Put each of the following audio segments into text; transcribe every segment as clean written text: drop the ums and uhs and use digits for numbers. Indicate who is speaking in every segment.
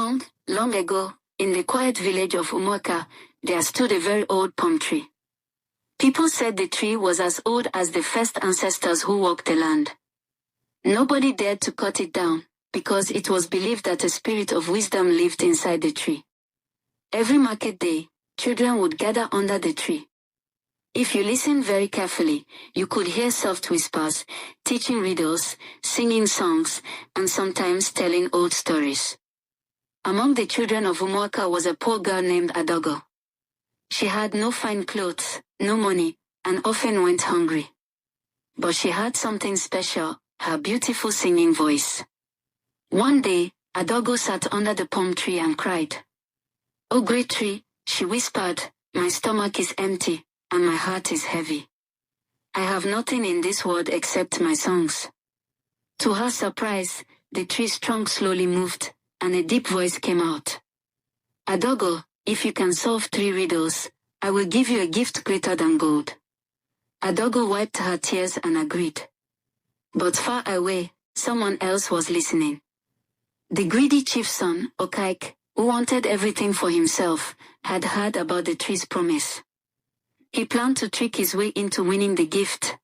Speaker 1: Long, long ago, in the quiet village of Umuaka, there stood a very old palm tree. People said the tree was as old as the first ancestors who walked the land. Nobody dared to cut it down, because it was believed that a spirit of wisdom lived inside the tree. Every market day, children would gather under the tree. If you listened very carefully, you could hear soft whispers, teaching riddles, singing songs, and sometimes telling old stories. Among the children of Umuaka was a poor girl named Adaugo. She had no fine clothes, no money, and often went hungry. But she had something special, her beautiful singing voice. One day, Adaugo sat under the palm tree and cried. "Oh great tree," she whispered, "my stomach is empty, and my heart is heavy. I have nothing in this world except my songs." To her surprise, the tree's trunk slowly moved, and a deep voice came out. "Adaugo, if you can solve 3 riddles, I will give you a gift greater than gold." Adaugo wiped her tears and agreed. But far away, someone else was listening. The greedy chief's son, Okaik, who wanted everything for himself, had heard about the tree's promise. He planned to trick his way into winning the gift.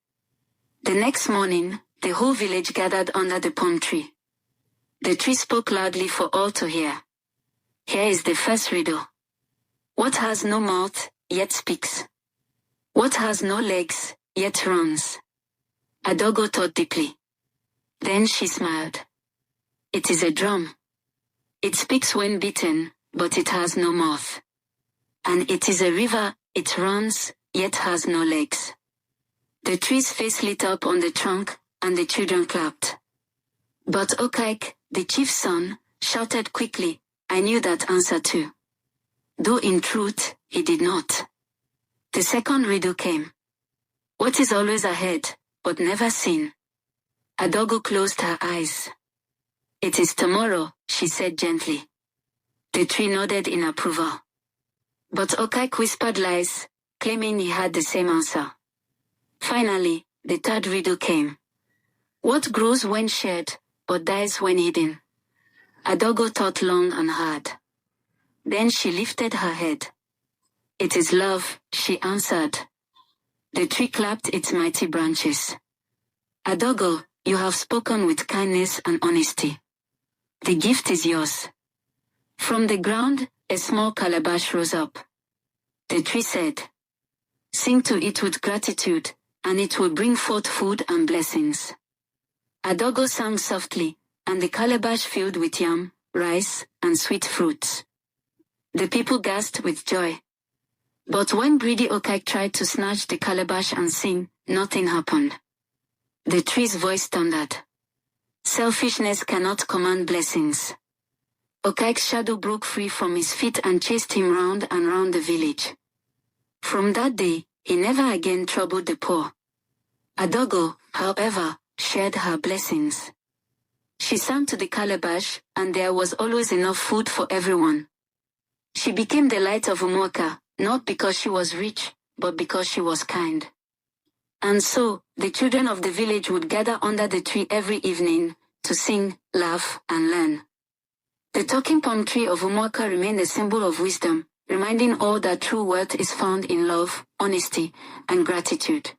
Speaker 1: The next morning, the whole village gathered under the palm tree. The tree spoke loudly for all to hear. Here is the first riddle. What has no mouth, yet speaks? What has no legs, yet runs? Adaugo thought deeply. Then she smiled. It is a drum. It speaks when beaten, but it has no mouth. And it is a river, it runs, yet has no legs. The tree's face lit up on the trunk, and the children clapped. But Okaik, the chief's son, shouted quickly, "I knew that answer too." Though in truth, he did not. The second riddle came. What is always ahead, but never seen? Adaugo closed her eyes. It is tomorrow, she said gently. The tree nodded in approval. But Okaik whispered lies, claiming he had the same answer. Finally, the third riddle came. What grows when shared, but dies when hidden? Adaugo thought long and hard. Then she lifted her head. It is love, she answered. The tree clapped its mighty branches. Adaugo, you have spoken with kindness and honesty. The gift is yours. From the ground, a small calabash rose up. The tree said, "Sing to it with gratitude, and it will bring forth food and blessings." Adaugo sang softly, and the calabash filled with yam, rice, and sweet fruits. The people gasped with joy. But when greedy Okaik tried to snatch the calabash and sing, nothing happened. The tree's voice thundered. Selfishness cannot command blessings. Okaik's shadow broke free from his feet and chased him round and round the village. From that day, he never again troubled the poor. Adaugo, however, shared her blessings. She sang to the calabash, and there was always enough food for everyone. She became the light of Umuaka, not because she was rich, but because she was kind. And so, the children of the village would gather under the tree every evening to sing, laugh, and learn. The talking palm tree of Umuaka remained a symbol of wisdom, reminding all that true wealth is found in love, honesty, and gratitude.